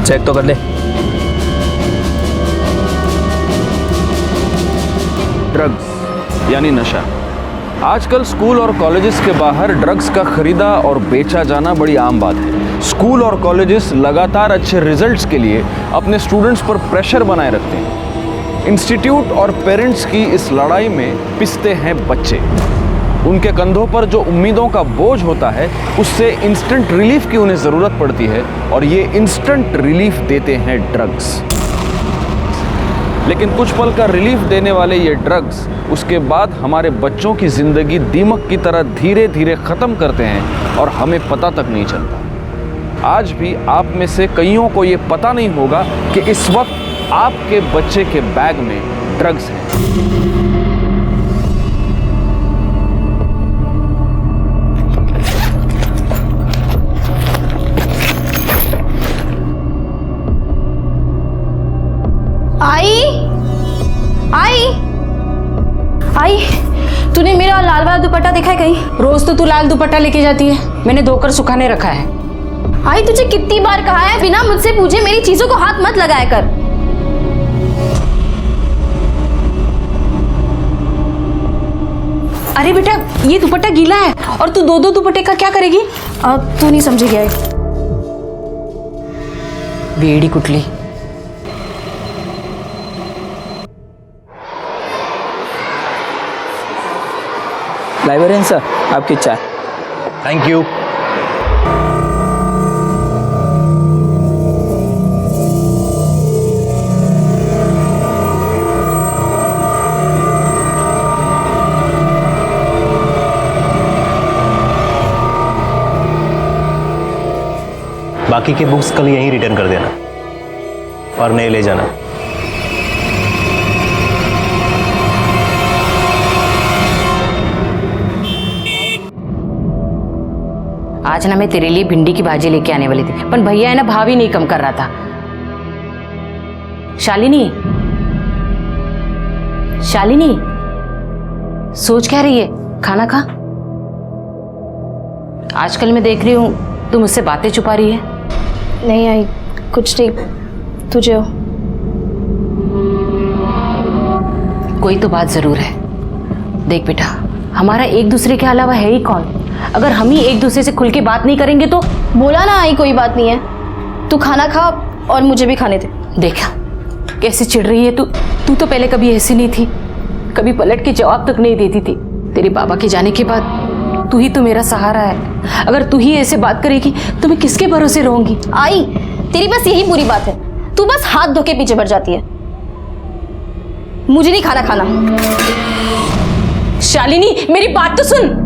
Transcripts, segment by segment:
Check तो कर ले। ड्रग्स यानी नशा। आजकल स्कूल और कॉलेजेस के बाहर ड्रग्स का खरीदा और बेचा जाना बड़ी आम बात है। स्कूल और कॉलेजेस लगातार अच्छे रिजल्ट्स के लिए अपने स्टूडेंट्स पर प्रेशर बनाए रखते हैं। इंस्टीट्यूट और पेरेंट्स की इस लड़ाई में पिसते हैं बच्चे। उनके कंधों पर जो उम्मीदों का बोझ होता है उससे इंस्टेंट रिलीफ की उन्हें ज़रूरत पड़ती है और ये इंस्टेंट रिलीफ देते हैं ड्रग्स। लेकिन कुछ पल का रिलीफ देने वाले ये ड्रग्स उसके बाद हमारे बच्चों की ज़िंदगी दीमक की तरह धीरे धीरे ख़त्म करते हैं और हमें पता तक नहीं चलता। आज भी आप में से कईयों को ये पता नहीं होगा कि इस वक्त आपके बच्चे के बैग में ड्रग्स हैं। आई, तूने मेरा लाल वाला दुपट्टा देखा है कहीं? रोज तो तू लाल दुपट्टा लेके जाती है, मैंने धोकर सुखाने रखा है। आई, तुझे कितनी बार कहा है बिना मुझसे पूछे मेरी चीजों को हाथ मत लगाया कर। अरे बेटा, ये दुपट्टा गीला है और तू दो दुपट्टे का क्या करेगी? अब तू नहीं समझेगी आई। वेड़ी कुटली। लाइब्रेरियन सर, आपकी चाय। Thank you. बाकी के बुक्स कल यहीं रिटर्न कर देना और नए ले जाना। आज ना मैं तेरे लिए भिंडी की भाजी लेके आने वाली थी, पर भैया है ना भाव ही नहीं कम कर रहा था। शालिनी, शालिनी, सोच क्या रही है? खाना खा। आजकल मैं देख रही हूँ तू मुझसे बातें छुपा रही है। नहीं आई, कुछ नहीं, तुझे हो। कोई तो बात जरूर है। देख बेटा, हमारा एक दूसरे के अलावा है ही कौन? अगर हम ही एक दूसरे से खुल के बात नहीं करेंगे तो। बोला ना आई, कोई बात नहीं है। तू खाना खा और मुझे भी खाने दे। देखा कैसे चिढ़ रही है तू। तू तो पहले कभी ऐसी नहीं थी, कभी पलट के जवाब तक नहीं देती थी। तेरे बाबा के जाने के बाद तू ही तो मेरा सहारा है। अगर तू ही ऐसे बात करेगी तो मैं किसके भरोसे रहूंगी? आई, तेरी बस यही बुरी बात है, तू बस हाथ धो के पीछे बढ़ जाती है। मुझे नहीं खाना खाना। शालिनी, मेरी बात तो सुन।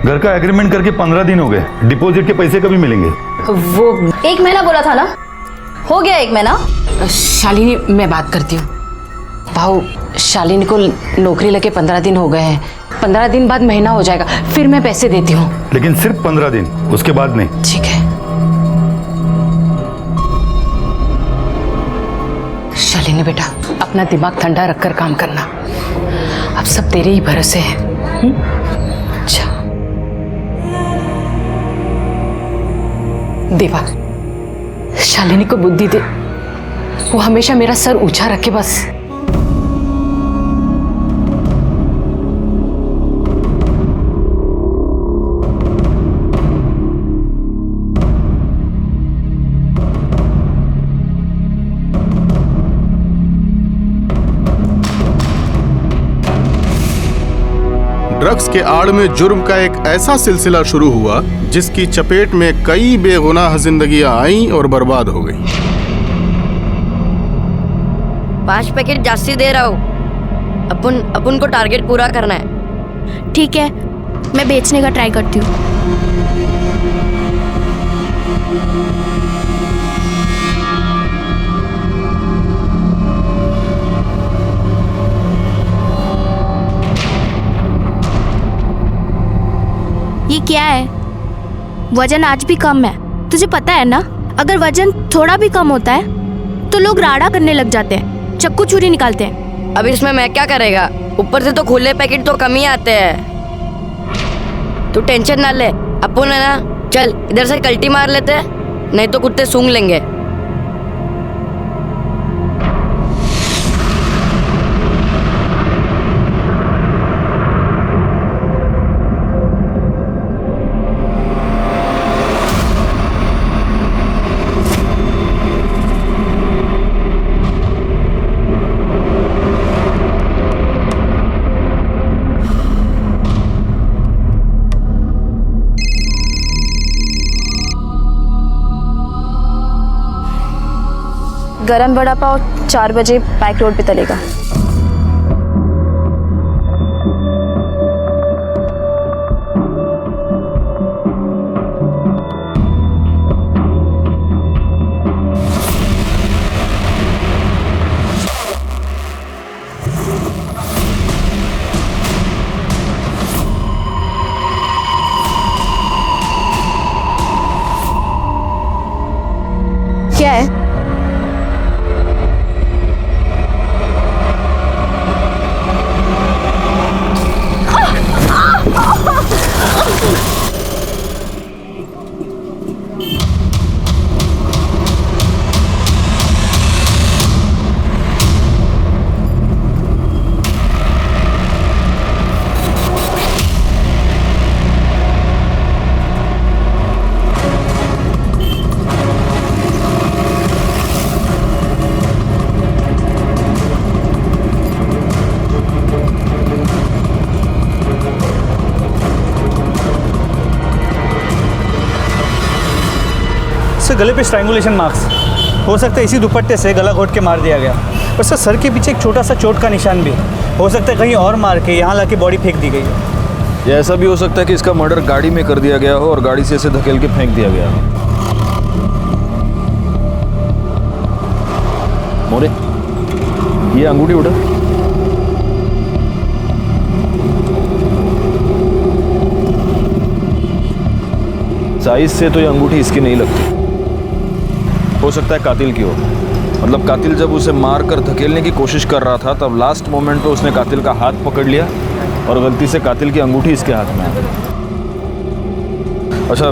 घर का एग्रीमेंट करके 15 दिन हो गए, डिपॉजिट के पैसे कभी मिलेंगे? वो 1 महीना बोला था ना, हो गया 1 महीना। शालिनी, मैं बात करती हूँ। भाऊ, शालिनी को नौकरी लगे 15 दिन हो गए हैं। 15 दिन बाद महीना हो जाएगा, फिर मैं पैसे देती हूँ। लेकिन सिर्फ 15 दिन, उसके बाद नहीं। ठीक है। शालिनी बेटा, अपना दिमाग ठंडा रखकर काम करना। अब सब तेरे ही भरोसे है। अच्छा देवा, शालिनी को बुद्धि दे, वो हमेशा मेरा सर ऊंचा रखे बस। ड्रग्स के आड़ में जुर्म का एक ऐसा सिलसिला शुरू हुआ जिसकी चपेट में कई बेगुनाह जिंदगियां आईं और बर्बाद हो गई। 5 पैकेट जास्ती दे रहा हूँ, अपन को टारगेट पूरा करना है। ठीक है, मैं बेचने का ट्राई करती हूँ। क्या है, वजन आज भी कम है, तुझे पता है ना। अगर वजन थोड़ा भी कम होता है तो लोग राड़ा करने लग जाते हैं, चक्कू छुरी निकालते हैं। अब इसमें मैं क्या करेगा, ऊपर से तो खुले पैकेट तो कम ही आते हैं। तू टेंशन ना ले, अपन है ना, चल इधर से कल्टी मार लेते हैं, नहीं तो कुत्ते सूंघ लेंगे। गरम वड़ा पाव 4 बजे पैक रोड पे तलेगा। क्या है? सर गले पे स्ट्रैंगुलेशन मार्क्स, हो सकता है इसी दुपट्टे से गला घोट के मार दिया गया। और सर के पीछे एक छोटा सा चोट का निशान भी है, हो सकता है कहीं और मार के यहाँ लाके बॉडी फेंक दी गई है। या ऐसा भी हो सकता है कि इसका मर्डर गाड़ी में कर दिया गया हो और गाड़ी से इसे धकेल के फेंक दिया गया हो। मोरे, ये अंगूठी उठा। साइज से तो ये अंगूठी इसकी नहीं लगती, हो सकता है कातिल की हो। मतलब कातिल जब उसे मार कर धकेलने की कोशिश कर रहा था तब लास्ट मोमेंट पे उसने कातिल का हाथ पकड़ लिया और गलती से कातिल की अंगूठी इसके हाथ में आ गई। अच्छा,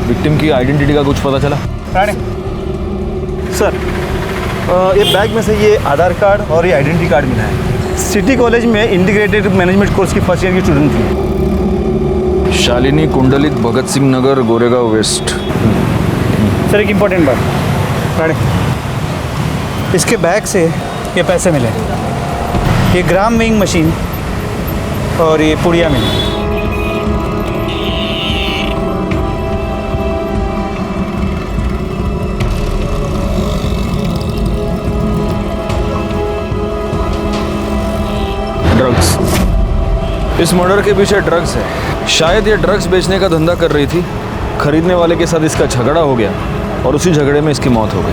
विक्टिम की आइडेंटिटी का कुछ पता चला? राणे सर, ये बैग में से ये आधार कार्ड और ये आइडेंटिटी कार्ड मिला है। सिटी कॉलेज में इंटीग्रेटेड मैनेजमेंट कोर्स की फर्स्ट ईयर की स्टूडेंट थी। शालिनी कुंडलिक, भगत सिंह नगर, गोरेगांव वेस्ट। सर एक इम्पोर्टेंट बात, राणे इसके बैग से ये पैसे मिले, ये ग्राम वेइंग मशीन और ये पुड़िया मिली। ड्रग्स, इस मर्डर के पीछे ड्रग्स है। शायद ये ड्रग्स बेचने का धंधा कर रही थी, खरीदने वाले के साथ इसका झगड़ा हो गया और उसी झगड़े में इसकी मौत हो गई।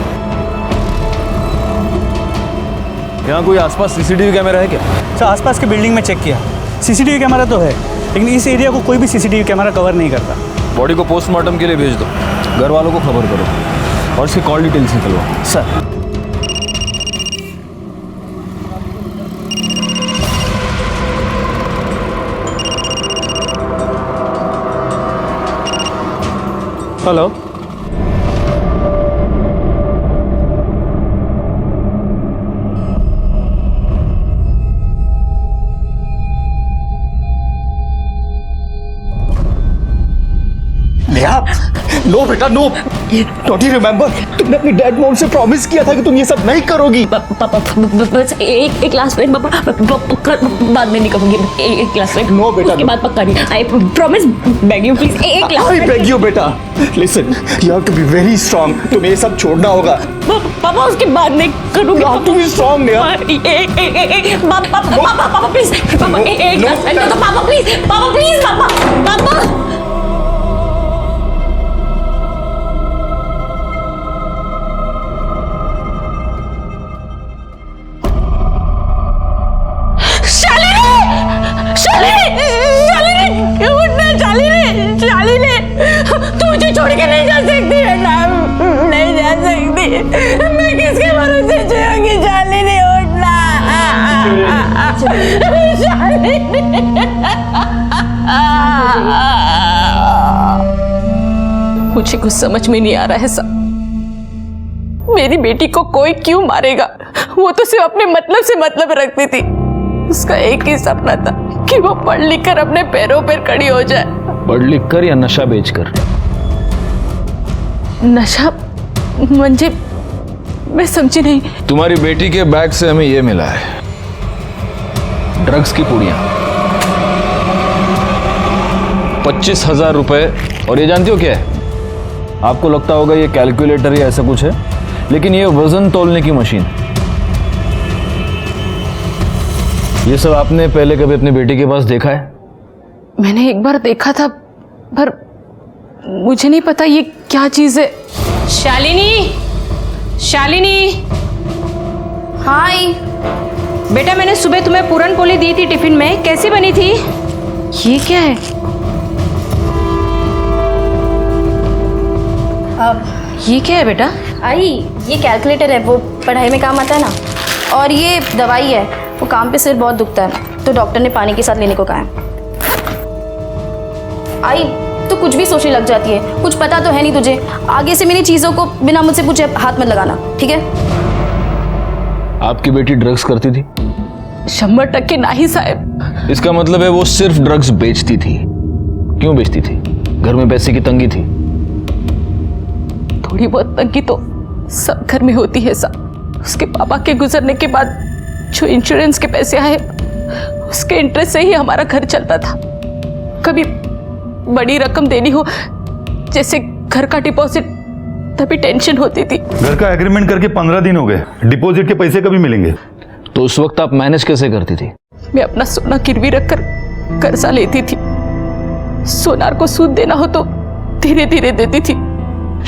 यहाँ कोई आसपास सीसीटीवी कैमरा है क्या? सर आसपास के बिल्डिंग में चेक किया, सीसीटीवी कैमरा तो है, लेकिन इस एरिया को कोई भी सीसीटीवी कैमरा कवर नहीं करता। बॉडी को पोस्टमार्टम के लिए भेज दो, घर वालों को खबर करो और इसकी कॉल डिटेल्स निकलवाओ। सर हेलो, नो बेटा नो, डोंट यू रिमेम्बर, तुमने अपनी डैड मॉम से प्रॉमिस किया था कि तुम ये सब नहीं करोगी। बस एक क्लास में बाद में नहीं कहूंगी, एक क्लास में। नो बेटा, उसके बाद पक्का नहीं। I promise, beg you please, एक क्लास। आई बेग यू बेटा, listen, you have to be very strong, तुम्हें ये सब छोड़ना होगा। पापा उसके बाद नहीं करूंगी। You have to be strong यार। पापा प्लीज, पापा एक क्लास में तो पापा प्लीज, पापा प्लीज, पापा। शालिनी, शालिनी, शालिनी, उठना, शालिनी, शालिनी। मैं किसके भरोसे जियूंगी? शालिनी उठना, मुझे कुछ समझ में नहीं आ रहा है सब। मेरी बेटी को कोई क्यों मारेगा? वो तो सिर्फ अपने मतलब से मतलब रखती थी। उसका एक ही सपना था कि वो पढ़ लिख कर अपने पैरों पर खड़ी हो जाए। पढ़ लिख कर या नशा बेचकर? नशा म्हणजे मैं समझी नहीं। तुम्हारी बेटी के बैग से हमें ये मिला है, ड्रग्स की पुड़ियां, 25,000 रुपए। और ये जानती हो क्या है? आपको लगता होगा ये कैलकुलेटर या ऐसा कुछ है, लेकिन ये वजन तोलने की मशीन। ये सब आपने पहले कभी अपनी बेटी के पास देखा है? मैंने एक बार देखा था, पर मुझे नहीं पता ये क्या चीज है। शालिनी, शालिनी। हाय बेटा, मैंने सुबह तुम्हें पूरन पोली दी थी टिफिन में, कैसी बनी थी? ये क्या है? ये क्या है बेटा? आई, ये कैलकुलेटर है, वो पढ़ाई में काम आता है ना। और ये दवाई है, वो काम पे सिर बहुत दुखता है तो डॉक्टर ने पानी के साथ लेने को कहा है। आई, तो कुछ भी सोचने लग जाती है, कुछ पता तो है नहीं तुझे। आगे से मेरी चीज़ों को बिना मुझसे पूछे हाथ मत लगाना, ठीक है? आपकी बेटी ड्रग्स करती थी? 100% नहीं साहब। इसका मतलब है वो सिर्फ ड्रग्स बेचती थी। क्यों बेचती थी? घर में पैसे की तंगी थी? थोड़ी बहुत तंगी तो सब घर में होती है साहब। उसके पापा के गुजरने के बाद जो इंश्योरेंस के पैसे आए, उसके इंटरेस्ट से ही हमारा घर चलता था। कभी बड़ी रकम देनी हो, जैसे घर का डिपॉजिट, तभी टेंशन होती थी। घर का एग्रीमेंट करके 15 दिन हो गए, डिपॉजिट के पैसे कभी मिलेंगे? तो उस वक्त आप मैनेज कैसे करती थी? मैं अपना सोना गिरवी रखकर कर्जा लेती थी। सोनार को सूद देना हो तो धीरे धीरे देती थी।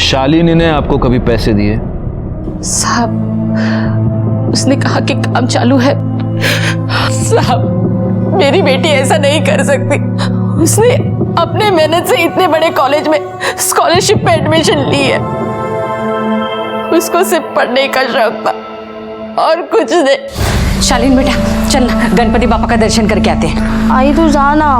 शालिनी ने आपको कभी पैसे दिए? साहब, उसने कहा कि काम चालू है। साहब, मेरी बेटी ऐसा नहीं कर सकती। उसने अपने मेहनत से इतने बड़े कॉलेज में स्कॉलरशिप पे एडमिशन ली है। उसको सिर्फ पढ़ने का शौक था और कुछ नहीं। शालीन बेटा, चल गणपति बापा का दर्शन करके आते हैं। आई तू जा ना,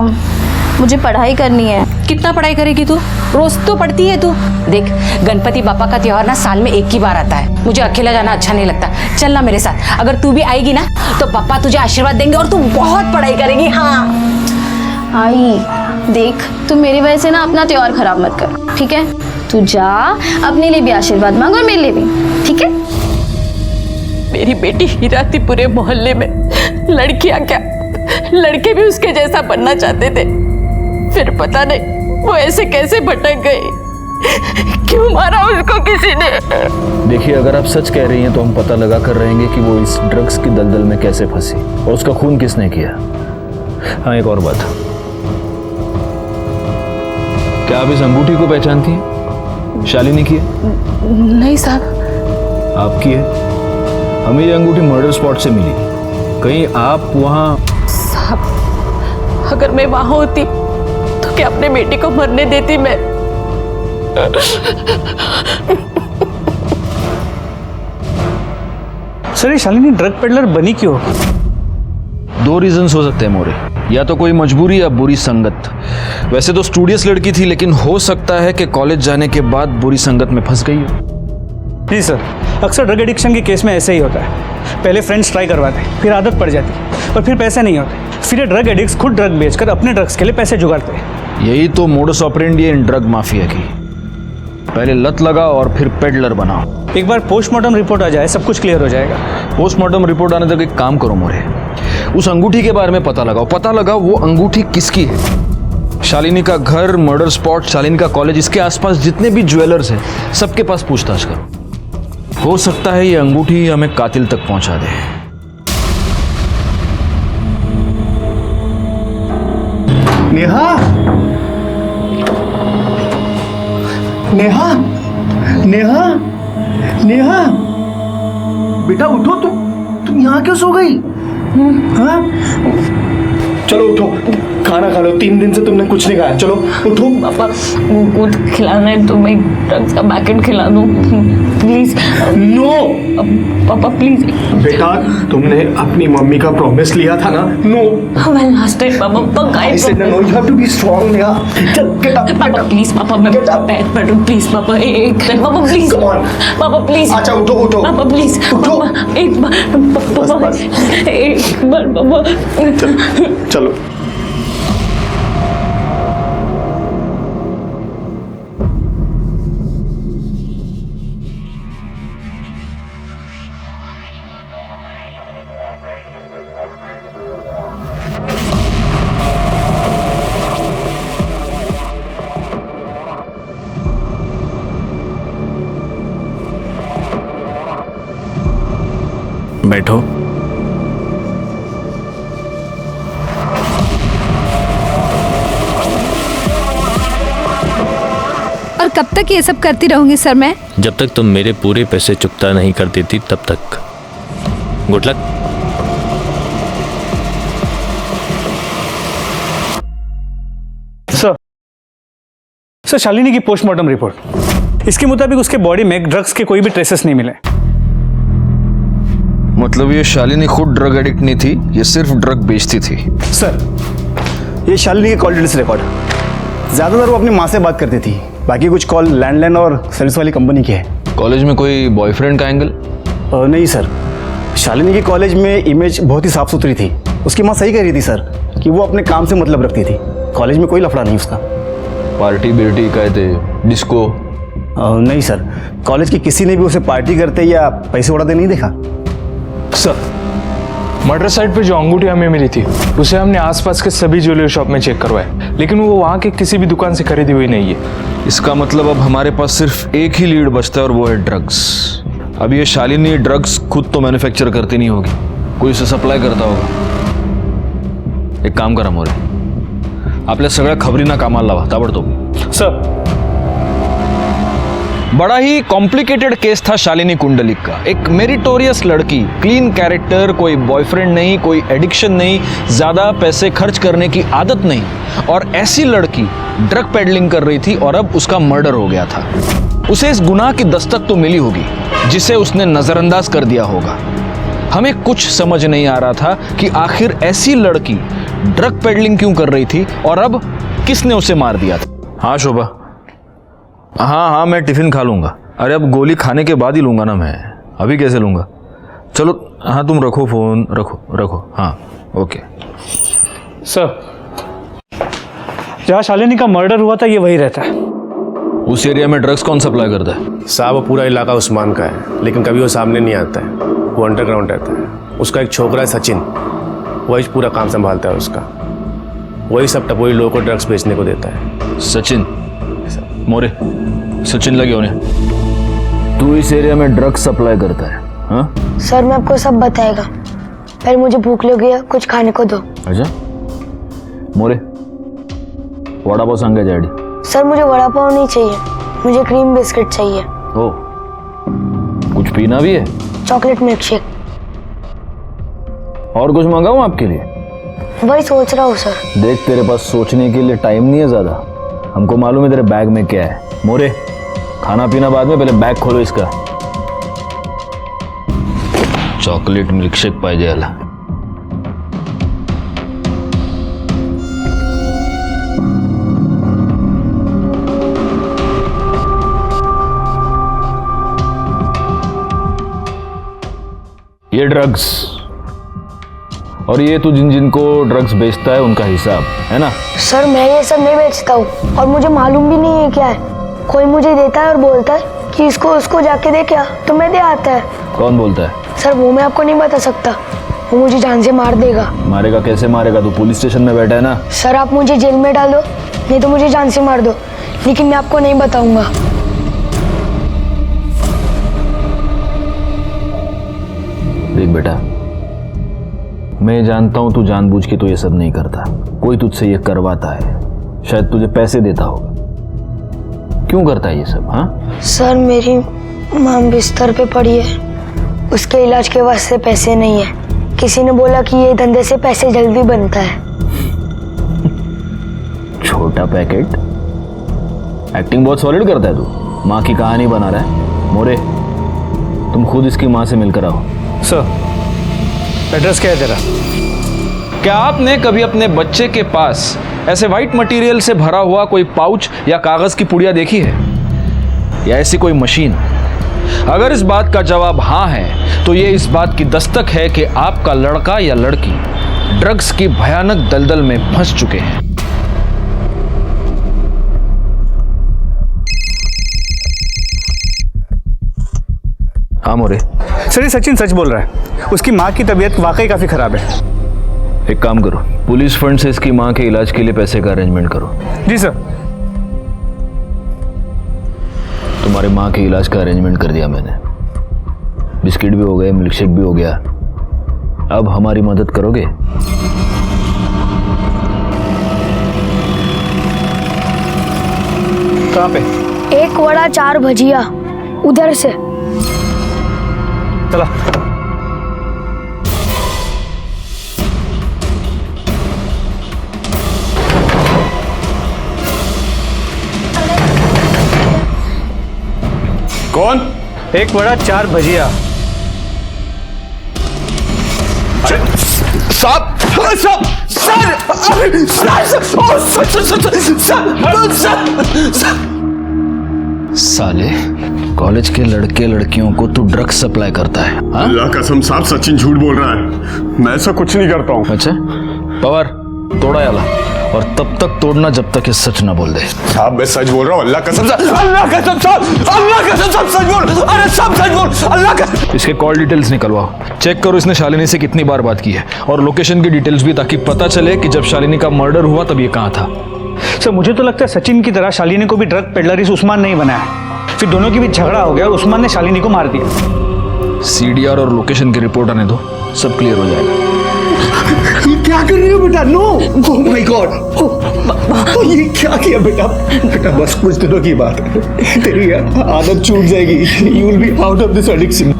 मुझे पढ़ाई करनी है। कितना पढ़ाई करेगी तू? रोज तो पढ़ती है तू। देख, गणपति बापा का त्योहार ना साल में एक ही बार आता है। मुझे अकेला जाना अच्छा नहीं लगता। चल ना मेरे साथ। अगर तू भी आएगी ना तो पापा तुझे आशीर्वाद देंगे और तू बहुत पढ़ाई करेगी। हाँ आई देख, तू मेरी वजह से ना अपना त्योहार खराब मत कर, ठीक है? तू जा, अपने लिए भी आशीर्वाद मांग और मेरे लिए भी, ठीक है? मेरी बेटी हीरा थी पूरे मोहल्ले में। लड़कियां क्या, लड़के भी उसके जैसा बनना चाहते थे। फिर पता नहीं वो ऐसे कैसे भटक गई। क्यों मारा उसको किसी ने? देखिए, अगर आप सच कह रही हैं तो हम पता लगा कर रहेंगे कि वो इस ड्रग्स की दलदल में कैसे फंसी और उसका खून किसने किया। हाँ, एक और बात, क्या आप इस अंगूठी को पहचानती हैं? शालिनी की है? नहीं साहब। आपकी है? हमें ये अंगूठी मर्डर स्पॉट से मिली। कहीं आप वहां? साहब, अगर मैं वहां होती तो क्या अपने बेटी को मरने देती मैं? सर, ये शालिनी ड्रग पेडलर बनी क्यों? दो रीजंस हो सकते हैं मोरे। या तो कोई मजबूरी या बुरी संगत। वैसे तो स्टूडियस लड़की थी, लेकिन हो सकता है कि कॉलेज जाने के बाद बुरी संगत में फंस गई हो। जी सर, अक्सर ड्रग एडिक्शन के केस में ऐसे ही होता है। पहले फ्रेंड्स ट्राई करवाते हैं, फिर आदत पड़ जाती है और फिर पैसे नहीं होते। फिर ये ड्रग एडिक्ट्स खुद ड्रग बेचकर अपने ड्रग्स के लिए पैसे जुगाड़ते हैं। यही तो मोडस ऑपरेंडी है इन ड्रग माफिया की। पहले लत लगाओ और फिर पेडलर बनाओ। एक बार पोस्टमार्टम रिपोर्ट आ जाए, सब कुछ क्लियर हो जाएगा। पोस्टमार्टम रिपोर्ट आने तक एक काम करो मोरे, उस अंगूठी के बारे में पता लगाओ वो अंगूठी किसकी है। शालिनी का घर, मर्डर स्पॉट, शालिनी का कॉलेज, इसके आसपास जितने भी ज्वेलर्स हैं सबके पास पूछताछ करो। हो सकता है ये अंगूठी हमें कातिल तक पहुंचा दे। नेहा, नेहा, नेहा, नेहा, बेटा उठो। तुम यहाँ क्यों सो गई? हाँ? चलो उठो, खाना खा लो। 3 दिन से तुमने कुछ नहीं खाया, चलो उठो। पापा कुछ खिलाना है तो मैं ड्रग्स का पैकेट खिला दूं प्लीज। नो पापा प्लीज। बेटा, तुमने अपनी मम्मी का प्रॉमिस लिया था ना। नो मैं लास्ट टाइम पापा I said no, you have to be strong, Neha. चल get up, पापा प्लीज, पापा मैं पैर पड़ूं प्लीज, पापा एक पापा प्लीज, Come on. पापा प्लीज। अच्छा उठो उठो पापा प्लीज, उठो। पापा एक बार, पापा एक बार पापा। चलो। बैठो। और कब तक ये सब करती रहूंगी सर मैं? जब तक तुम मेरे पूरे पैसे चुकता नहीं कर देती तब तक। Good luck. सर शालिनी की पोस्टमार्टम रिपोर्ट, इसके मुताबिक उसके बॉडी में ड्रग्स के कोई भी ट्रेसेस नहीं मिले। मतलब ये शालिनी खुद ड्रग एडिक्ट नहीं थी, ये सिर्फ ड्रग बेचती थी। सर ये शालिनी के कॉल डिटेल्स रिकॉर्ड। ज़्यादातर वो अपनी माँ से बात करती थी, बाकी कुछ कॉल लैंडलाइन और सेल्स वाली कंपनी की है। कॉलेज में कोई बॉयफ्रेंड का एंगल? नहीं सर, शालिनी की कॉलेज में इमेज बहुत ही साफ सुथरी थी। उसकी माँ सही कह रही थी सर कि वो अपने काम से मतलब रखती थी, कॉलेज में कोई लफड़ा नहीं उसका। पार्टी बिर्टी कहते, डिस्को? नहीं सर, कॉलेज की किसी ने भी उसे पार्टी करते या पैसे उड़ाते नहीं देखा। सर मर्डर साइट पे जो अंगूठी हमें मिली थी उसे हमने आसपास के सभी ज्वेलरी शॉप में चेक करवाया, लेकिन वो वहाँ के किसी भी दुकान से खरीदी हुई नहीं है। इसका मतलब अब हमारे पास सिर्फ एक ही लीड बचता है और वो है ड्रग्स। अब ये शालिनी ड्रग्स खुद तो मैन्युफैक्चर करती नहीं होगी, कोई उसे सप्लाई करता होगा। एक काम करा मोरे, आपल्या सगळ्या खबरींना कामाला लावा ताबडतोब। सर बड़ा ही कॉम्प्लिकेटेड केस था शालिनी कुंडलिक का। एक मेरिटोरियस लड़की, क्लीन कैरेक्टर, कोई बॉयफ्रेंड नहीं, कोई एडिक्शन नहीं, ज्यादा पैसे खर्च करने की आदत नहीं, और ऐसी लड़की ड्रग पेडलिंग कर रही थी और अब उसका मर्डर हो गया था। उसे इस गुनाह की दस्तक तो मिली होगी जिसे उसने नजरअंदाज कर दिया होगा। हमें कुछ समझ नहीं आ रहा था कि आखिर ऐसी लड़की ड्रग पेडलिंग क्यों कर रही थी और अब किसने उसे मार दिया था। हाँ शोभा, हाँ मैं टिफिन खा लूंगा। अरे अब गोली खाने के बाद ही लूंगा ना मैं, अभी कैसे लूंगा। चलो हाँ तुम रखो फोन, रखो। हाँ ओके। सर जहाँ शालिनी का मर्डर हुआ था ये वही रहता है। उस एरिया में ड्रग्स कौन सप्लाई करता है? साहब वो पूरा इलाका उस्मान का है, लेकिन कभी वो सामने नहीं आता है, वो अंडरग्राउंड रहता है। उसका एक छोकरा है सचिन, वही पूरा काम संभालता है उसका। वही सब टपोरी लोगों को ड्रग्स बेचने को देता है। सचिन मोरे, सचिन लगे होने। तू इस एरिया में ड्रग्स सप्लाई करता है? हाँ सर मैं आपको सब बताएगा, पहले मुझे भूख लगी है, कुछ खाने को दो। अच्छा मोरे, वड़ा पाव सांगे डैडी। सर मुझे वड़ा पाव नहीं चाहिए, मुझे क्रीम बिस्किट चाहिए। ओ, कुछ पीना भी है? Chocolate milk shake. और कुछ मंगाऊं आपके लिए? वही सोच रहा हूँ सर। देख तेरे पास सोचने के लिए टाइम नहीं है ज्यादा, हमको मालूम है तेरे बैग में क्या है। मोरे खाना पीना बाद में, पहले बैग खोलो इसका। चॉकलेट मिल्क शेक पाहिजे याला। ये ड्रग्स, और ये तू जिन जिनको ड्रग्स बेचता है उनका हिसाब है ना? सर मैं ये सब नहीं बेचता हूँ और मुझे मालूम भी नहीं है क्या है। कोई मुझे देता है और बोलता है कि इसको उसको जाके दे क्या, तो मैं दे आता है। कौन बोलता है? सर वो मैं आपको नहीं बता सकता, वो मुझे जान से मार देगा। मारेगा? कैसे मारेगा? तू पुलिस स्टेशन में बैठा है ना। सर आप मुझे जेल में डालो, नहीं तो मुझे जान से मार दो, लेकिन मैं आपको नहीं बताऊंगा। देख बेटा, मैं जानता हूं तू जानबूझ के तो ये सब नहीं करता, कोई तुझसे ये करवाता है, शायद तुझे पैसे देता होगा। क्यों करता है ये सब? हाँ सर मेरी माँ बिस्तर पे पड़ी है, उसके इलाज के वास्ते पैसे नहीं है। किसी ने बोला कि ये धंधे से पैसे जल्दी बनता है। छोटा पैकेट? एक्टिंग बहुत सॉलिड करता है तू। माँ की कहानी बना रहा है। मोरे, तुम खुद इसकी माँ से मिलकर आओ। सर, एड्रेस क्या है तेरा? क्या आपने कभी अपने बच्चे के पास ऐसे वाइट मटेरियल से भरा हुआ कोई पाउच या कागज की पुड़िया देखी है, या ऐसी कोई मशीन? अगर इस बात का जवाब हाँ है तो ये इस बात की दस्तक है कि आपका लड़का या लड़की ड्रग्स की भयानक दलदल में फंस चुके हैं। हाँ मोरे। सर, ये सचिन सच बोल रहा है। उसकी माँ की तबीयत वाकई काफी खराब है। एक काम करो, पुलिस फंड से इसकी माँ के इलाज के लिए पैसे का अरेंजमेंट करो। जी सर। तुम्हारे माँ के इलाज का अरेंजमेंट कर दिया मैंने। बिस्किट भी हो गए, मिल्कशेक भी हो गया। अब हमारी मदद करोगे? कहाँ पे? 1 वड़ा 4 भजिया, उधर से। चला। कौन? 1 वड़ा 4 भजिया। साले, कॉलेज के लड़के लड़कियों को तू ड्रग्स सप्लाई करता है? अल्लाह कसम साहब, सचिन झूठ बोल रहा है। मैं ऐसा कुछ नहीं करता हूँ। अच्छा, पवार तोड़ा याला, और तब तक तोड़ना जब तक ये सच ना बोल दे। साहब मैं सच बोल रहा हूँ, अल्लाह कसम साहब, अल्लाह कसम साहब, अल्लाह कसम साहब, सच बोल। अरे सब सच बोल, अल्लाह कसम। इसके कॉल डिटेल्स निकलवाओ, चेक करो इसने शालिनी से कितनी बार बात की है, और लोकेशन की डिटेल्स भी, ताकि पता चले कि जब शालिनी का मर्डर हुआ तब ये कहाँ था। सर, मुझे तो लगता है सचिन की तरह शालिनी को भी ड्रग पेडलर इस उस्मान नहीं बनाया। फिर दोनों के बीच झगड़ा हो गया और उस्मान ने शालिनी को मार दिया। सीडीआर और लोकेशन की रिपोर्ट आने दो, सब क्लियर हो जाएगा। ये क्या कर रही हो बेटा? नो, ओह माय गॉड, ये क्या किया बेटा? बेटा बस कुछ दिनों की बात है, तेरी आदत छूट जाएगी। You will be out of this addiction.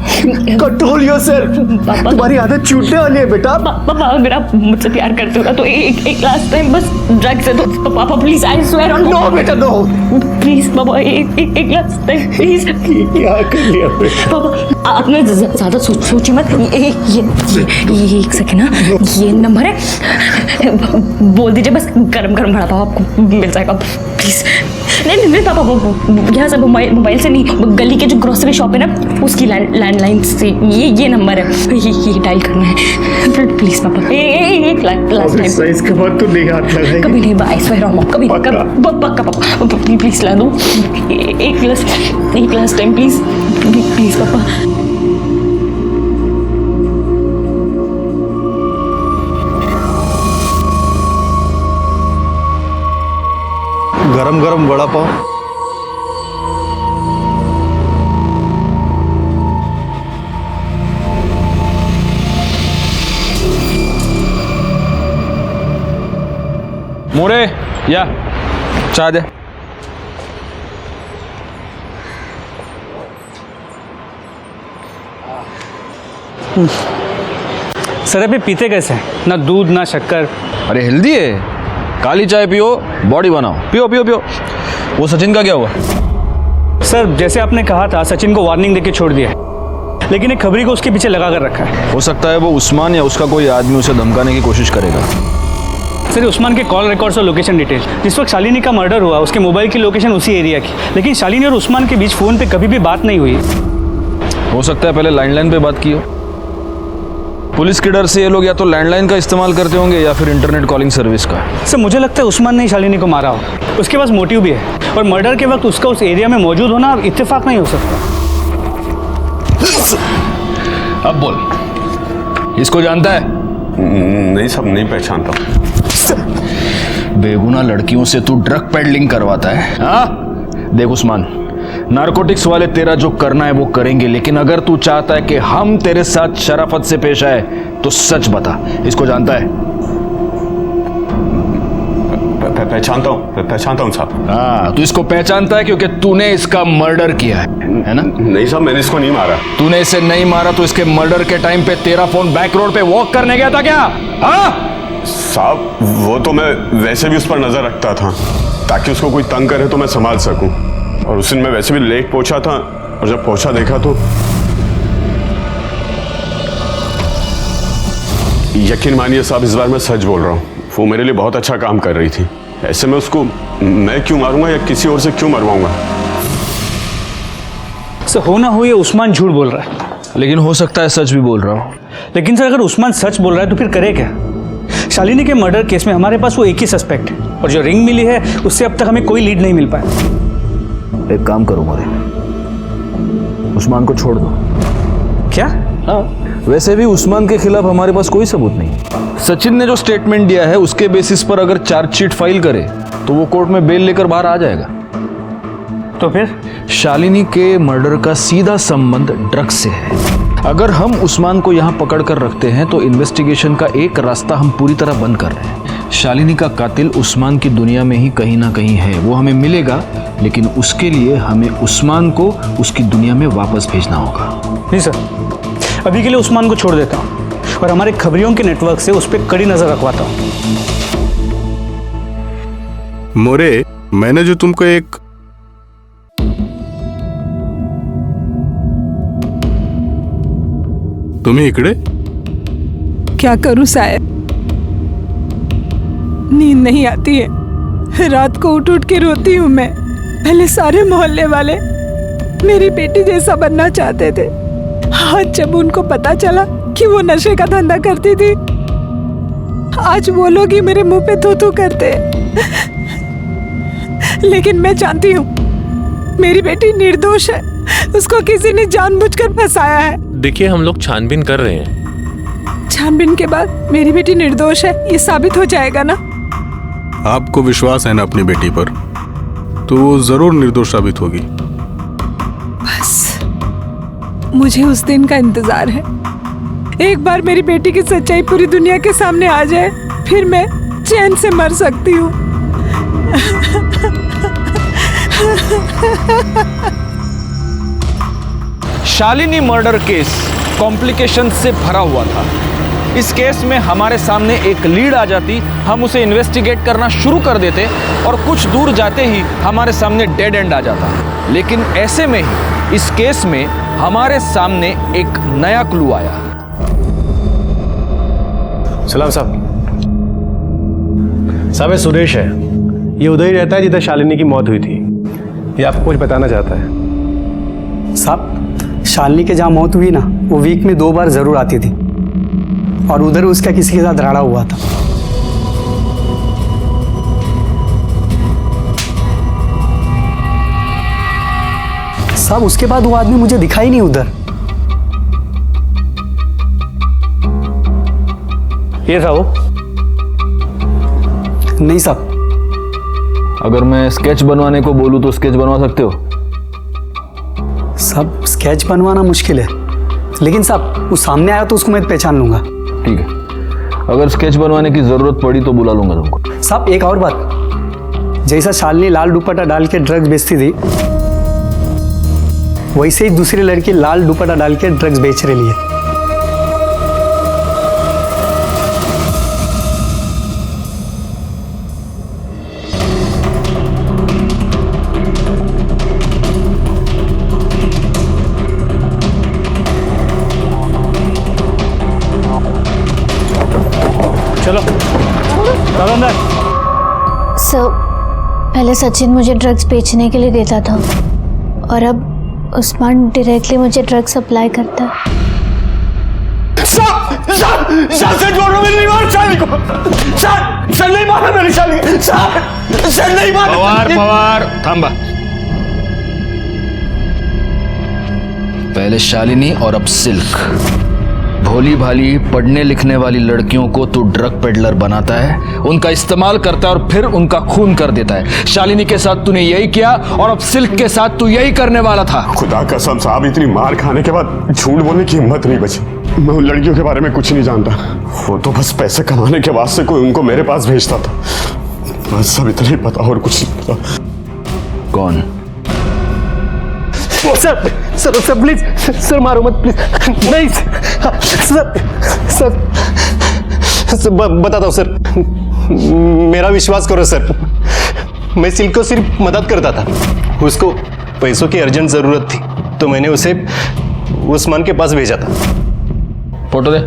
Control yourself. तुम्हारी आदत छूटने वाली है बेटा। पापा, अगर आप मुझसे प्यार करते हो ना तो एक लास्ट टाइम बस ड्रग से दो पापा, please, I swear on. No बेटा, नो प्लीज पापा, एक लास्ट टाइम प्लीज। क्या कर लिया बेटा? पापा, आपने ज्यादा सोची मत। ये एक सेकंड ना, ये नंबर है, बोल दीजिए बस। गरम गरम भड़ा पाव आपको मिल जाएगा, प्लीज। नहीं पापा, वो यहाँ से मोबाइल से नहीं, गली के जो ग्रोसरी शॉप है ना, उसकी लैंडलाइन से ये नंबर है, ये डायल करना है। प्लीज पापा, एक लास्ट टाइम। इसके बाद तो नहीं हाथ लगाएगी कभी नहीं, आई स्वेयर ऑन, कभी पक्का पापा, प्लीज ला दो एक लास्ट टाइम, प्लीज पापा। गरम गरम वड़ा पाव। मोरे, या चाय दे। सर, अभी पीते कैसे? ना दूध ना शक्कर। अरे हेल्दी है, काली चाय पियो, बॉडी बनाओ। पियो पियो पियो। वो सचिन का क्या हुआ? सर, जैसे आपने कहा था, सचिन को वार्निंग देके छोड़ दिया, लेकिन एक खबरी को उसके पीछे लगा कर रखा है। हो सकता है वो उस्मान या उसका कोई आदमी उसे धमकाने की कोशिश करेगा। सर, उस्मान के कॉल रिकॉर्ड्स और लोकेशन डिटेल, जिस वक्त शालिनी का मर्डर हुआ उसके मोबाइल की लोकेशन उसी एरिया की, लेकिन शालिनी और उस्मान के बीच फोन पे कभी भी बात नहीं हुई। हो सकता है पहले लैंडलाइन पे बात की हो। पुलिस के डर से ये लोग या तो लैंडलाइन का इस्तेमाल करते होंगे या फिर इंटरनेट कॉलिंग सर्विस का। सर, मुझे लगता है उस्मान ने शालिनी को मारा हो। उसके पास मोटिव भी है, और मर्डर के वक्त उसका उस एरिया में मौजूद होना इत्तेफाक नहीं हो सकता। अब बोल, इसको जानता है? नहीं सब नहीं पहचानता। बेगुनाह लड़कियों से तू ड्रग पेडलिंग करवाता है? हाँ, देख उस्मान, नारकोटिक्स वाले तेरा जो करना है वो करेंगे, लेकिन अगर तू चाहता है कि हम तेरे साथ शराफत से पेश आए तो सच बता, इसको जानता है? पहचानता हूँ साहब। हाँ, तू इसको पहचानता है क्योंकि तूने इसका मर्डर किया है ना? नहीं साहब, मैंने इसको नहीं मारा। तूने इसे नहीं मारा तो इसके मर्डर के टाइम पे तेरा फोन बैक रोड पे वॉक करने गया था क्या? हाँ साहब वो तो मैं वैसे भी उस पर नजर रखता था ताकि उसको कोई तंग करे तो मैं संभाल सकूं। और उस दिन मैं वैसे भी लेट पहुंचा था और जब पहुंचा देखा तो यकीन मानिए साहब, इस बार मैं सच बोल रहा हूँ, वो मेरे लिए बहुत अच्छा काम कर रही थी। ऐसे में उसको मैं क्यों मारूंगा या किसी और से क्यों मरवाऊंगा? सर हो ना हो ये उस्मान झूठ बोल रहा है। लेकिन हो सकता है सच भी बोल रहा हूँ। लेकिन सर अगर उस्मान सच बोल रहा है तो फिर करे क्या? शालिनी के मर्डर केस में हमारे पास वो एक ही सस्पेक्ट है और जो रिंग मिली है उससे अब तक हमें कोई लीड नहीं मिल पाया। एक काम करो मोरे, उस्मान को छोड़ दो। क्या? हाँ, वैसे भी उस्मान के खिलाफ हमारे पास कोई सबूत नहीं। सचिन ने जो स्टेटमेंट दिया है उसके बेसिस पर अगर चार्जशीट फाइल करे तो वो कोर्ट में बेल लेकर बाहर आ जाएगा। तो फिर शालिनी के मर्डर का सीधा संबंध ड्रग्स से है। अगर हम उस्मान को यहाँ पकड़ कर रखते हैं तो इन्वेस्टिगेशन का एक रास्ता हम पूरी तरह बंद कर रहे हैं। शालिनी का कातिल उस्मान की दुनिया में ही कहीं ना कहीं है, वो हमें मिलेगा, लेकिन उसके लिए हमें उस्मान को उसकी दुनिया में वापस भेजना होगा। नहीं सर, अभी के लिए उस्मान को छोड़ देता हूँ और हमारे खबरियों के नेटवर्क से उस पर कड़ी नजर रखवाता हूँ। मोरे, मैंने जो तुमको एक तुम्हें इकड़े क्या करूं साहब, नींद नहीं आती है, रात को उठ उठ के रोती हूँ मैं। पहले सारे मोहल्ले वाले मेरी बेटी जैसा बनना चाहते थे, आज जब उनको पता चला कि वो नशे का धंधा करती थी, आज वो लोग ही मेरे मुंह पे थू थू करते। लेकिन मैं जानती हूँ मेरी बेटी निर्दोष है, उसको किसी ने जानबूझकर फंसाया है। देखिए हम लोग छानबीन कर रहे हैं। छानबीन के बाद मेरी बेटी निर्दोष है ये साबित हो जाएगा ना? आपको विश्वास है ना अपनी बेटी पर, तो वो जरूर निर्दोष साबित होगी। बस मुझे उस दिन का इंतजार है। एक बार मेरी बेटी की सच्चाई पूरी दुनिया के सामने आ जाए, फिर मैं चैन से मर सकती हूँ। शालिनी मर्डर केस कॉम्प्लिकेशन से भरा हुआ था। इस केस में हमारे सामने एक लीड आ जाती, हम उसे इन्वेस्टिगेट करना शुरू कर देते और कुछ दूर जाते ही हमारे सामने डेड एंड आ जाता। लेकिन ऐसे में ही इस केस में हमारे सामने एक नया क्लू आया। सलाम साहब। साहब ये सुरेश है, ये उधर ही रहता है जिधर शालिनी की मौत हुई थी। ये आपको कुछ बताना चाहता है। साहब शालिनी के जहाँ मौत हुई ना, वो वीक में 2 बार जरूर आती थी और उधर उसका किसी के साथ झगड़ा हुआ था। साहब उसके बाद वो आदमी मुझे दिखाई नहीं उधर। ये था वो? नहीं साहब। अगर मैं स्केच बनवाने को बोलूं तो स्केच बनवा सकते हो? साहब स्केच बनवाना मुश्किल है, लेकिन साहब वो सामने आया तो उसको मैं पहचान लूंगा। ठीक है, अगर स्केच बनवाने की जरूरत पड़ी तो बुला लूंगा तुमको। साहब एक और बात, जैसा शालिनी लाल दुपट्टा डाल के ड्रग्स बेचती थी, वैसे ही दूसरी लड़की लाल दुपट्टा डाल के ड्रग्स बेच रही है। चलो सर, पहले सचिन मुझे ड्रग्स बेचने के लिए देता था और अब उस्मान डायरेक्टली मुझे ड्रग्स सप्लाई करता है। सर जोड़ रहा हूं, नहीं मार शालिनी को। सर नहीं मारा मेरी शालिनी। सर नहीं मारा। पवार थांबा। पहले शालिनी और अब सिल्क। भोली भाली पढ़ने लिखने वाली लड़कियों को तू ड्रग पेडलर बनाता है, उनका इस्तेमाल करता है और फिर उनका खून कर देता है। शालिनी के साथ तूने यही किया और अब सिल्क के साथ तू यही करने वाला था। खुदा कसम साहब, इतनी मार खाने के बाद झूठ बोलने की हिम्मत नहीं बची। मैं उन लड़कियों के बारे में कुछ नहीं जानता, वो तो बस पैसे कमाने के वास्ते कोई उनको मेरे पास भेजता था, बस सब इतना ही पता और कुछ नहीं पता। कौन? Sir sir sir please sir मारो मत प्लीज। नहीं सर सर बताता हूँ सर, मेरा विश्वास करो सर, मैं सिल्क को सिर्फ मदद करता था। उसको पैसों की अर्जेंट जरूरत थी तो मैंने उसे उस्मान के पास भेजा था। फोटो दे।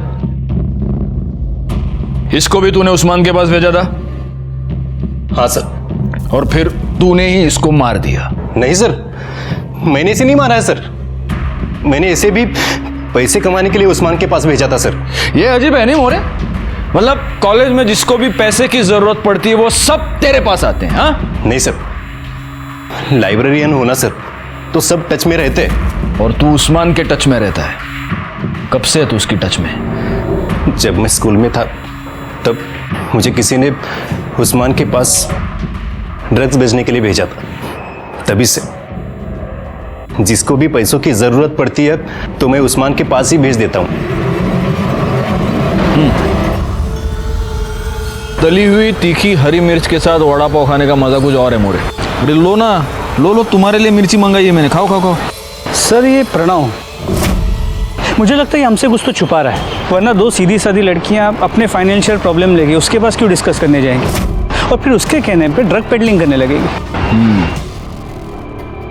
इसको भी तूने उस्मान के पास भेजा था? हाँ सर। और फिर तूने ही इसको मार दिया? नहीं सर, मैंने इसे नहीं मारा है सर, मैंने इसे भी पैसे कमाने के लिए उस्मान के पास भेजा था सर। ये अजीब है नहीं मोरे? मतलब कॉलेज में जिसको भी पैसे की जरूरत पड़ती है वो सब तेरे पास आते हैं? हाँ नहीं सर, लाइब्रेरियन होना सर तो सब टच में रहते हैं। और तू उस्मान के टच में रहता है? कब से है तू उसकी टच में? जब मैं स्कूल में था तब मुझे किसी ने उस्मान के पास ड्रग्स बेचने के लिए भेजा था। तभी से जिसको भी पैसों की जरूरत पड़ती है तो मैं उस्मान के पास ही भेज देता हूं। तली हुई तीखी हरी मिर्च के साथ वड़ा पाव खाने का मजा कुछ और है मोरे। अरे लो ना, लो तुम्हारे लिए मिर्ची मंगाई है मैंने, खाओ खाओ खाओ। सर ये प्रणव, मुझे लगता है हमसे कुछ तो छुपा रहा है, वरना दो सीधी सादी लड़कियां अपने फाइनेंशियल प्रॉब्लम लेके उसके पास क्यों डिस्कस करने जाएंगी और फिर उसके कहने पे ड्रग पेडलिंग करने लगेगी।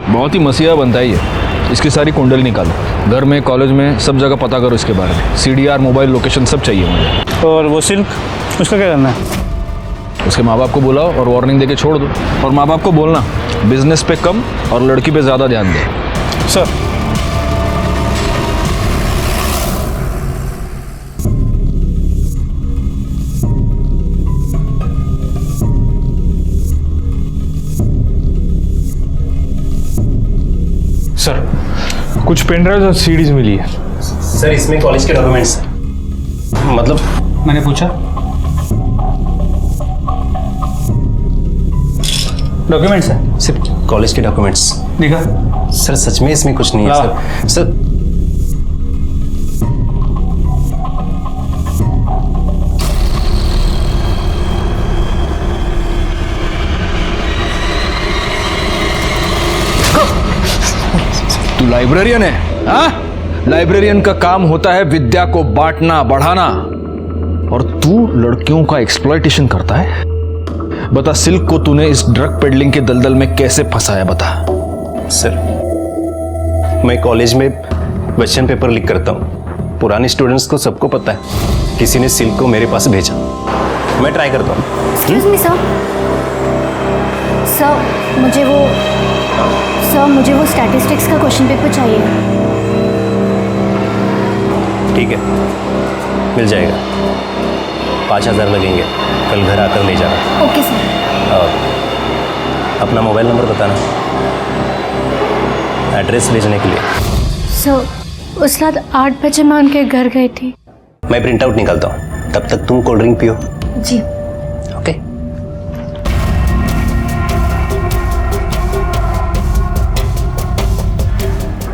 बहुत ही मसीहा बनता है ये। इसकी सारी कुंडली निकालो, घर में कॉलेज में सब जगह पता करो इसके बारे में। CDR मोबाइल लोकेशन सब चाहिए मुझे। और वो सिल्क, उसका क्या करना है? उसके माँ बाप को बुलाओ और वार्निंग देके छोड़ दो। और माँ बाप को बोलना बिजनेस पे कम और लड़की पे ज़्यादा ध्यान दे। सर सर कुछ पेन ड्राइव और सीडीज मिली है। सर इसमें कॉलेज के डॉक्यूमेंट्स, मतलब मैंने पूछा डॉक्यूमेंट्स है? सिर्फ कॉलेज के डॉक्यूमेंट्स। दिखा। सर सच में इसमें कुछ नहीं है सर। सर तू लाइब्रेरियन है? हाँ, लाइब्रेरियन का काम होता है विद्या को बांटना बढ़ाना, और तू लड़कियों का एक्सप्लॉयटेशन करता है। बता, सिल्क को तूने इस ड्रग पेडलिंग के दलदल में कैसे फंसाया, बता। सर मैं कॉलेज में क्वेश्चन पेपर लीक करता हूँ, पुराने स्टूडेंट्स को सबको पता है। किसी ने सिल्क को मेरे पास भेजा, मैं ट्राई करता हूँ। एक्सक्यूज मी सर, मुझे वो स्टैटिस्टिक्स का क्वेश्चन पेपर चाहिए। ठीक है, मिल जाएगा। 5000 लगेंगे, कल घर आकर ले जाना। Okay sir. और अपना मोबाइल नंबर बताना, एड्रेस भेजने के लिए। सर उस रात 8 बजे मैं उनके घर गई थी। मैं प्रिंट आउट निकालता हूँ, तब तक तुम कोल्ड ड्रिंक पियो। जी। ओके।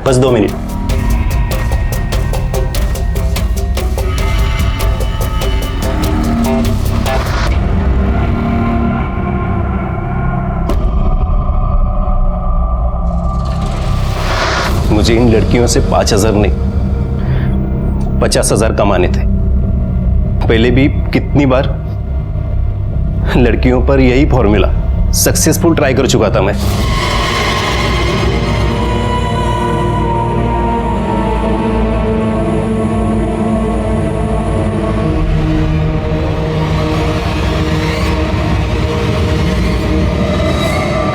बस 2 मिनट। मुझे इन लड़कियों से 5000 नहीं 50,000 कमाने थे। पहले भी कितनी बार लड़कियों पर यही फॉर्मूला सक्सेसफुल ट्राई कर चुका था मैं।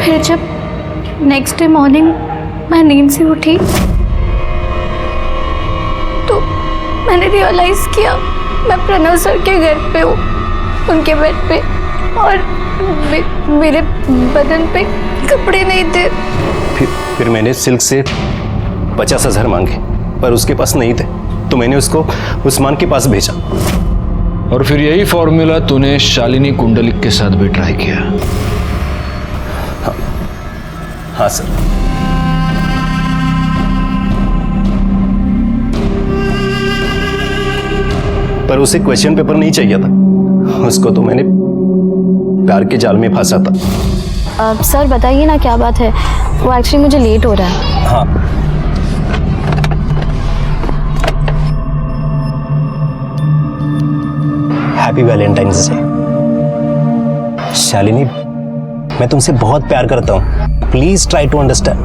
फिर जब नेक्स्ट डे मॉर्निंग मैं नींद से उठी तो मैंने रियलाइज किया मैं प्रणव सर के घर पे हूँ, उनके बेड पे, और मेरे बदन पे कपड़े नहीं थे। फिर मैंने सिल्क से 50,000 मांगे, पर उसके पास नहीं थे, तो मैंने उसको उस्मान के पास भेजा। और फिर यही फॉर्मूला तूने शालिनी कुंडलिक के साथ भी ट्राई किया? हाँ सर। पर उसे क्वेश्चन पेपर नहीं चाहिए था, उसको तो मैंने प्यार के जाल में फंसा था। सर बताइए ना क्या बात है, वो एक्चुअली मुझे लेट हो रहा है। हाँ, हैप्पी वैलेंटाइंस डे। शालिनी, मैं तुमसे बहुत प्यार करता हूँ, प्लीज ट्राई टू अंडरस्टैंड।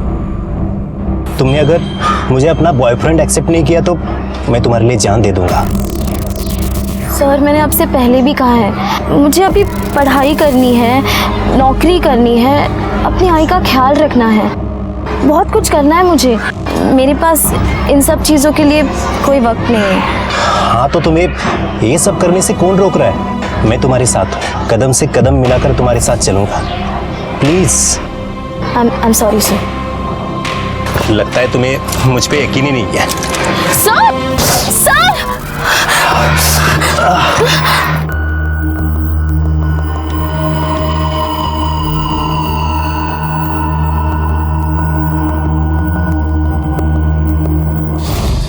तुमने अगर मुझे अपना बॉयफ्रेंड एक्सेप्ट नहीं किया तो मैं तुम्हारे लिए जान दे दूंगा। सर, मैंने आपसे पहले भी कहा है, मुझे अभी पढ़ाई करनी है, नौकरी करनी है, अपनी आई का ख्याल रखना है, बहुत कुछ करना है मुझे। मेरे पास इन सब चीज़ों के लिए कोई वक्त नहीं है। हाँ, तो तुम्हें ये सब करने से कौन रोक रहा है? मैं तुम्हारे साथ हूँ, कदम से कदम मिलाकर तुम्हारे साथ चलूंगा। Please. I am sorry sir. लगता है तुम्हें मुझ पे यकीन ही नहीं है। सर! सर!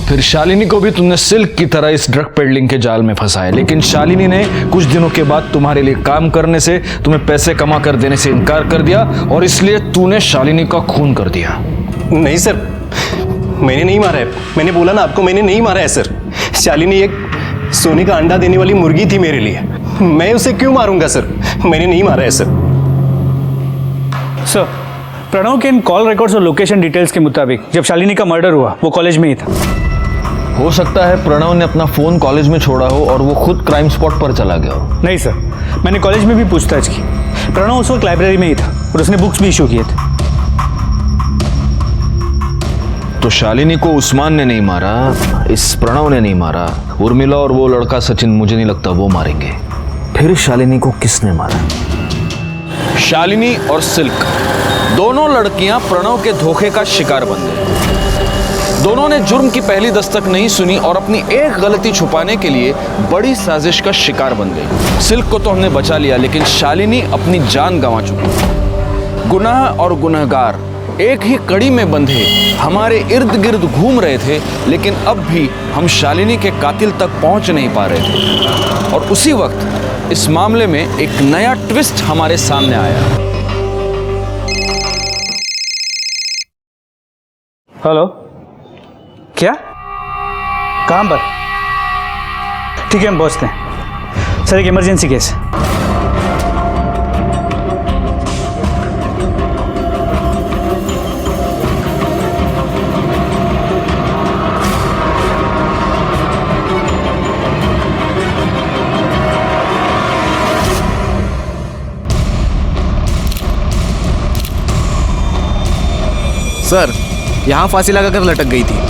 फिर शालिनी को भी तुमने सिल्क की तरह इस ड्रग पेडलिंग के जाल में फंसाया, लेकिन शालिनी ने कुछ दिनों के बाद तुम्हारे लिए काम करने से, तुम्हें पैसे कमा कर देने से इनकार कर दिया और इसलिए तूने शालिनी का खून कर दिया। नहीं सर, मैंने नहीं मारा है। मैंने बोला ना आपको, मैंने नहीं मारा है सर। शालिनी एक सोने का अंडा देने वाली मुर्गी थी मेरे लिए, मैं उसे क्यों मारूंगा सर? मैंने नहीं मारा है सर। सर, प्रणव के इन कॉल रिकॉर्ड्स और लोकेशन डिटेल्स के मुताबिक जब शालिनी का मर्डर हुआ वो कॉलेज में ही था। हो सकता है प्रणव ने अपना फोन कॉलेज में छोड़ा हो और वो खुद क्राइम स्पॉट पर चला गया हो। नहीं सर, मैंने कॉलेज में भी पूछताछ की, प्रणव उस वक्त लाइब्रेरी में ही था और उसने बुक्स भी इशू किए थे। तो शालिनी को उस्मान ने नहीं मारा, इस प्रणव ने नहीं मारा, उर्मिला और वो लड़का सचिन मुझे नहीं लगता वो मारेंगे। फिर शालिनी को किसने मारा? शालिनी और सिल्क दोनों लड़कियां प्रणव के धोखे का शिकार बन गई। दोनों ने जुर्म की पहली दस्तक नहीं सुनी और अपनी एक गलती छुपाने के लिए बड़ी साजिश का शिकार बन गई। सिल्क को तो हमने बचा लिया, लेकिन शालिनी अपनी जान गंवा चुकी। गुनाह और गुनहगार एक ही कड़ी में बंधे हमारे इर्द गिर्द घूम रहे थे, लेकिन अब भी हम शालिनी के कातिल तक पहुंच नहीं पा रहे थे। और उसी वक्त इस मामले में एक नया ट्विस्ट हमारे सामने आया। हेलो, क्या? कहाँ पर? ठीक है, हम पहुँचते हैं। सर, एक इमरजेंसी केस है। सर, यहाँ फांसी लगाकर लटक गई थी।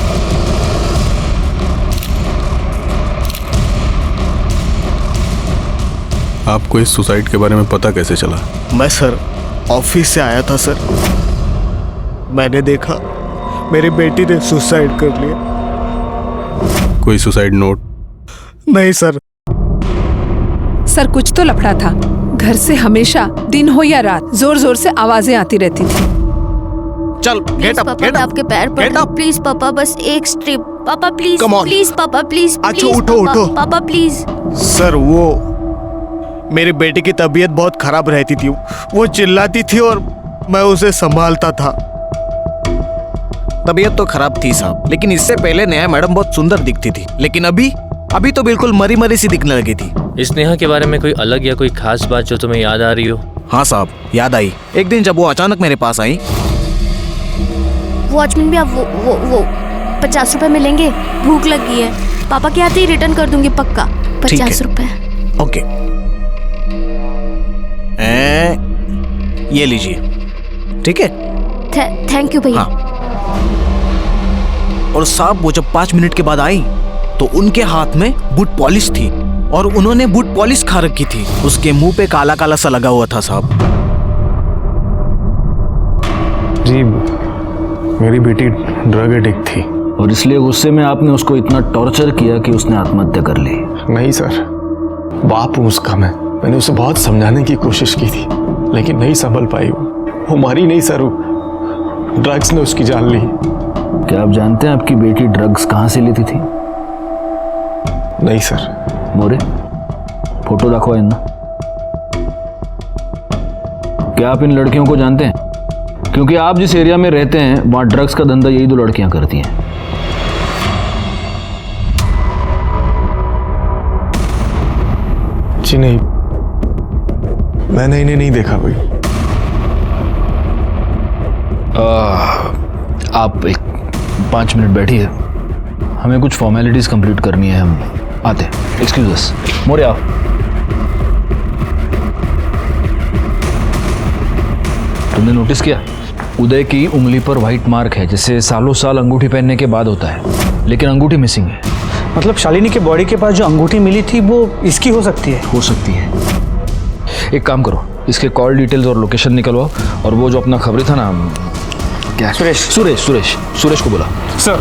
आपको इस सुसाइड के बारे में पता कैसे चला? मैं सर ऑफिस से आया था सर, मैंने देखा मेरी बेटी ने सुसाइड कर लिया। कोई सुसाइड नोट? नहीं सर। सर, कुछ तो लफड़ा था। घर से हमेशा दिन हो या रात जोर जोर से आवाजें आती रहती थी। चल, गेट अप, पापा, मैं आपके पैर पड़ता हूं, प्लीज पापा, बस एक स्ट्रिप पापा, प्लीज प्लीज पापा, प्लीज। अच्छा, उठो उठो पापा प्लीज। सर, वो मेरी बेटी की तबीयत बहुत खराब रहती थी, वो चिल्लाती थी और मैं उसे संभालता था। तबीयत तो खराब थी साहब, लेकिन इससे पहले नेहा मैडम बहुत सुंदर दिखती थी, लेकिन अभी तो बिल्कुल मरी मरी सी दिखने लगी थी। इस नेहा के बारे में कोई अलग या कोई खास बात जो तुम्हें याद आ रही हो? हाँ साहब, याद आई। एक दिन जब वो अचानक मेरे पास आई। वॉचमैन भी आप वो 50 रुपए मिलेंगे, भूख लगी है, पापा के आते ही रिटर्न कर दूंगी पक्का। 50 रुपए। ओके, ये लीजिए, ठीक है? थैंक यू भैया। और साहब, वो जब 5 मिनट के बाद आई तो उनके हाथ में बूट पॉलिश थी और उन्होंने बूट पॉलिश खा रखी थी। उसके मुंह पे काला काला सा लगा हुआ था साहब। जी, मेरी बेटी ड्रग एडिक्ट थी और इसलिए गुस्से में आपने उसको इतना टॉर्चर किया कि उसने आत्महत्या कर ली। नहीं सर, बाप हूँ उसका। मैंने उसे बहुत समझाने की कोशिश की थी, लेकिन नहीं संभल पाई। वो मारी नहीं सर, ड्रग्स ने उसकी जान ली। क्या आप जानते हैं आपकी बेटी ड्रग्स कहाँ से लेती थी? नहीं सर। मोरे, फोटो दाखवा इन्ना। क्या आप इन लड़कियों को जानते हैं? क्योंकि आप जिस एरिया में रहते हैं वहाँ ड्रग्स का धंधा यही 2 लड़कियां करती हैं। जी नहीं, मैंने इन्हें नहीं देखा कोई। आप एक 5 मिनट बैठिए, हमें कुछ फॉर्मेलिटीज कंप्लीट करनी है, हम आते हैं। एक्सक्यूज अस। मोरे आओ। तुमने नोटिस किया उदय की उंगली पर व्हाइट मार्क है, जिससे सालों साल अंगूठी पहनने के बाद होता है, लेकिन अंगूठी मिसिंग है। मतलब शालिनी के बॉडी के पास जो अंगूठी मिली थी वो इसकी हो सकती है? हो सकती है। एक काम करो, इसके कॉल डिटेल्स और लोकेशन निकलवाओ, और वो जो अपना खबरी था ना, क्या, सुरेश को बुला। सर।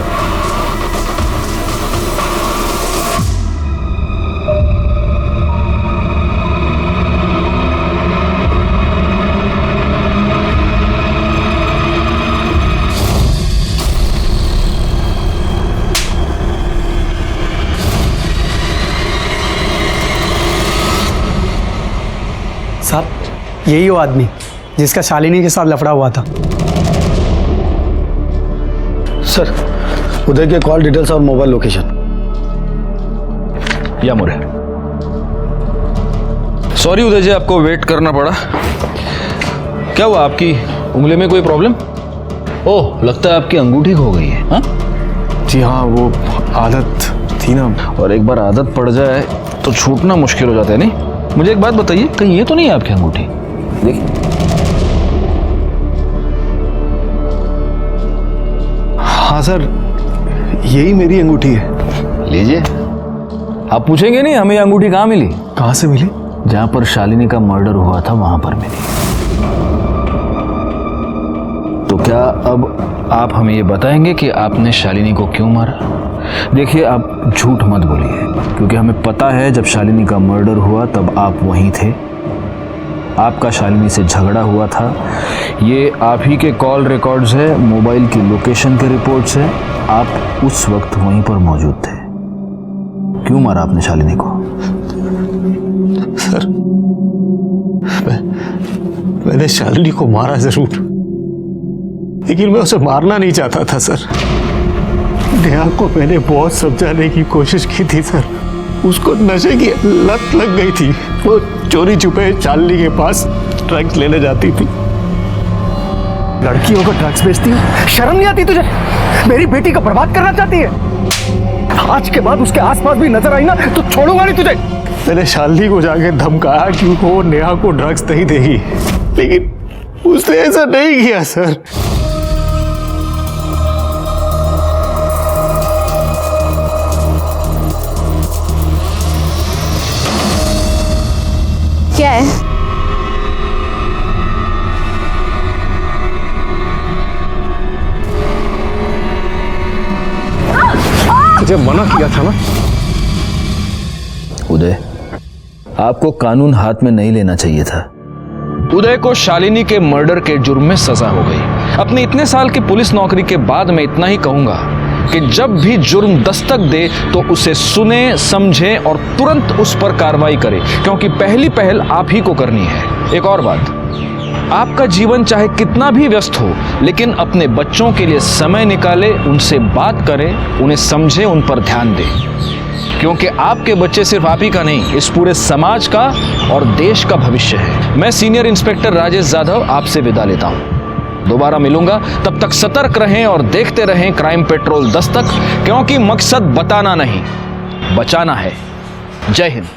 साहब, यही वो आदमी जिसका शालिनी के साथ लफड़ा हुआ था। सर, उदय के कॉल डिटेल्स और मोबाइल लोकेशन। या मोरे। सॉरी उदय जी, आपको वेट करना पड़ा। क्या हुआ, आपकी उंगली में कोई प्रॉब्लम? ओह, लगता है आपकी अंगूठी खो गई है। हाँ जी हाँ, वो आदत थी ना, और एक बार आदत पड़ जाए तो छूटना मुश्किल हो जाता है। नहीं, मुझे एक बात बताइए, कहीं ये तो नहीं है आपकी अंगूठी? देखिए। हाँ सर, यही मेरी अंगूठी है। लीजिए। आप पूछेंगे नहीं हमें ये अंगूठी कहाँ मिली? कहाँ से मिली? जहाँ पर शालिनी का मर्डर हुआ था वहां पर मिली। तो क्या अब आप हमें ये बताएंगे कि आपने शालिनी को क्यों मारा? देखिए, आप झूठ मत बोलिए, क्योंकि हमें पता है जब शालिनी का मर्डर हुआ तब आप वहीं थे। आपका शालिनी से झगड़ा हुआ था, ये आप ही के कॉल रिकॉर्ड्स है, मोबाइल की लोकेशन के रिपोर्ट्स है, आप उस वक्त वहीं पर मौजूद थे। क्यों मारा आपने शालिनी को? सर, मैंने शालिनी को मारा जरूर, लेकिन मैं उसे मारना नहीं चाहता था सर। नेहा को मैंने बहुत समझाने की कोशिश की थी सर, उसको नशे की लत लग गई थी। वो चोरी छुपे शालिनी के पास ड्रग्स लेने जाती थी। लड़कियों को ड्रग्स बेचती है, शर्म नहीं आती तुझे? मेरी बेटी को बर्बाद करना चाहती है? आज के बाद उसके आसपास भी नजर आई ना तो छोड़ूंगा नहीं तुझे। मैंने शालिनी को जाके धमकाया कि वो नेहा को ड्रग्स नहीं देगी, लेकिन उसने ऐसा नहीं किया सर। क्या है? तुझे मना किया था ना। उदय, आपको कानून हाथ में नहीं लेना चाहिए था। उदय को शालिनी के मर्डर के जुर्म में सजा हो गई। अपने इतने साल की पुलिस नौकरी के बाद मैं इतना ही कहूंगा कि जब भी जुर्म दस्तक दे तो उसे सुने, समझे और तुरंत उस पर कार्रवाई करे, क्योंकि पहली पहल आप ही को करनी है। एक और बात, आपका जीवन चाहे कितना भी व्यस्त हो, लेकिन अपने बच्चों के लिए समय निकाले, उनसे बात करें, उन्हें समझे, उन पर ध्यान दें, क्योंकि आपके बच्चे सिर्फ आप ही का नहीं, इस पूरे समाज का और देश का भविष्य है। मैं सीनियर इंस्पेक्टर राजेश जाधव आपसे विदा लेता हूं। दोबारा मिलूंगा, तब तक सतर्क रहें और देखते रहें क्राइम पेट्रोल दस्तक, क्योंकि मकसद बताना नहीं, बचाना है। जय हिंद।